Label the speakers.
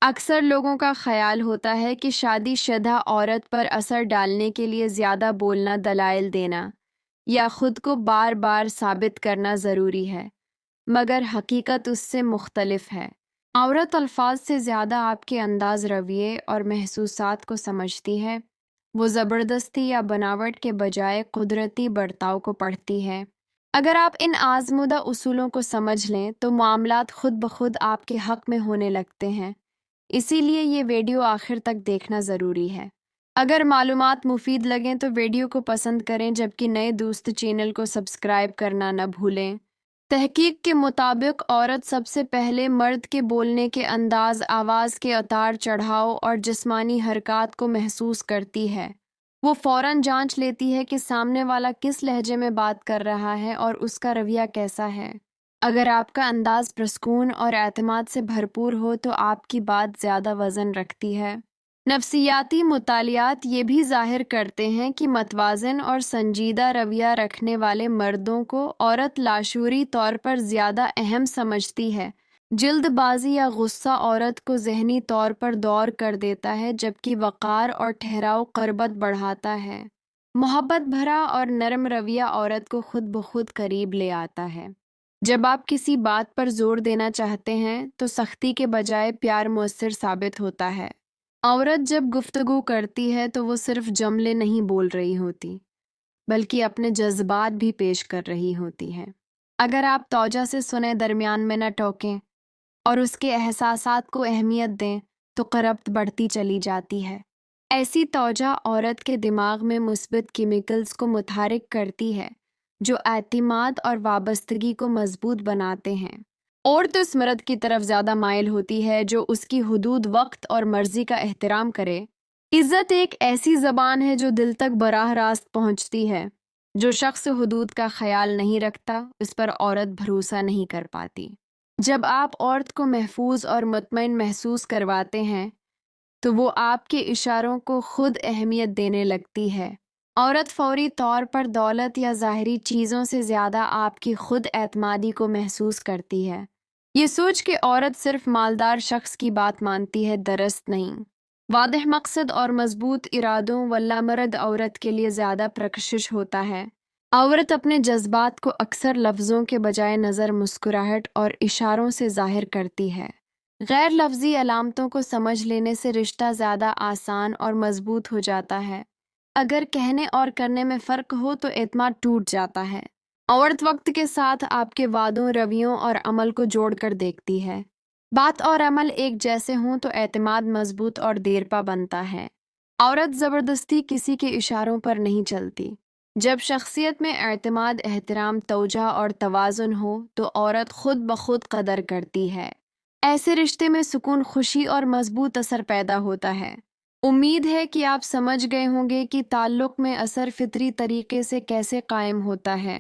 Speaker 1: اکثر لوگوں کا خیال ہوتا ہے کہ شادی شدہ عورت پر اثر ڈالنے کے لیے زیادہ بولنا، دلائل دینا یا خود کو بار بار ثابت کرنا ضروری ہے، مگر حقیقت اس سے مختلف ہے۔ عورت الفاظ سے زیادہ آپ کے انداز، رویے اور محسوسات کو سمجھتی ہے۔ وہ زبردستی یا بناوٹ کے بجائے قدرتی برتاؤ کو پڑھتی ہے۔ اگر آپ ان آزمودہ اصولوں کو سمجھ لیں تو معاملات خود بخود آپ کے حق میں ہونے لگتے ہیں۔ اسی لیے یہ ویڈیو آخر تک دیکھنا ضروری ہے۔ اگر معلومات مفید لگیں تو ویڈیو کو پسند کریں، جبکہ نئے دوست چینل کو سبسکرائب کرنا نہ بھولیں۔ تحقیق کے مطابق عورت سب سے پہلے مرد کے بولنے کے انداز، آواز کے اتار چڑھاؤ اور جسمانی حرکات کو محسوس کرتی ہے۔ وہ فوراً جانچ لیتی ہے کہ سامنے والا کس لہجے میں بات کر رہا ہے اور اس کا رویہ کیسا ہے۔ اگر آپ کا انداز پرسکون اور اعتماد سے بھرپور ہو تو آپ کی بات زیادہ وزن رکھتی ہے۔ نفسیاتی مطالعات یہ بھی ظاہر کرتے ہیں کہ متوازن اور سنجیدہ رویہ رکھنے والے مردوں کو عورت لاشعوری طور پر زیادہ اہم سمجھتی ہے۔ جلد بازی یا غصہ عورت کو ذہنی طور پر دور کر دیتا ہے، جبکہ وقار اور ٹھہراؤ قربت بڑھاتا ہے۔ محبت بھرا اور نرم رویہ عورت کو خود بخود قریب لے آتا ہے۔ جب آپ کسی بات پر زور دینا چاہتے ہیں تو سختی کے بجائے پیار مؤثر ثابت ہوتا ہے۔ عورت جب گفتگو کرتی ہے تو وہ صرف جملے نہیں بول رہی ہوتی، بلکہ اپنے جذبات بھی پیش کر رہی ہوتی ہے۔ اگر آپ توجہ سے سنیں، درمیان میں نہ ٹوکیں اور اس کے احساسات کو اہمیت دیں تو قربت بڑھتی چلی جاتی ہے۔ ایسی توجہ عورت کے دماغ میں مثبت کیمیکلز کو متحرک کرتی ہے جو اعتماد اور وابستگی کو مضبوط بناتے ہیں۔ عورت اس مرد کی طرف زیادہ مائل ہوتی ہے جو اس کی حدود، وقت اور مرضی کا احترام کرے۔ عزت ایک ایسی زبان ہے جو دل تک براہ راست پہنچتی ہے۔ جو شخص حدود کا خیال نہیں رکھتا، اس پر عورت بھروسہ نہیں کر پاتی۔ جب آپ عورت کو محفوظ اور مطمئن محسوس کرواتے ہیں تو وہ آپ کے اشاروں کو خود اہمیت دینے لگتی ہے۔ عورت فوری طور پر دولت یا ظاہری چیزوں سے زیادہ آپ کی خود اعتمادی کو محسوس کرتی ہے۔ یہ سوچ کہ عورت صرف مالدار شخص کی بات مانتی ہے، درست نہیں۔ واضح مقصد اور مضبوط ارادوں والا مرد عورت کے لیے زیادہ پرکشش ہوتا ہے۔ عورت اپنے جذبات کو اکثر لفظوں کے بجائے نظر، مسکراہٹ اور اشاروں سے ظاہر کرتی ہے۔ غیر لفظی علامتوں کو سمجھ لینے سے رشتہ زیادہ آسان اور مضبوط ہو جاتا ہے۔ اگر کہنے اور کرنے میں فرق ہو تو اعتماد ٹوٹ جاتا ہے۔ عورت وقت کے ساتھ آپ کے وعدوں، رویوں اور عمل کو جوڑ کر دیکھتی ہے۔ بات اور عمل ایک جیسے ہوں تو اعتماد مضبوط اور دیرپا بنتا ہے۔ عورت زبردستی کسی کے اشاروں پر نہیں چلتی۔ جب شخصیت میں اعتماد، احترام، توجہ اور توازن ہو تو عورت خود بخود قدر کرتی ہے۔ ایسے رشتے میں سکون، خوشی اور مضبوط اثر پیدا ہوتا ہے۔ امید ہے کہ آپ سمجھ گئے ہوں گے کہ تعلق میں اثر فطری طریقے سے کیسے قائم ہوتا ہے۔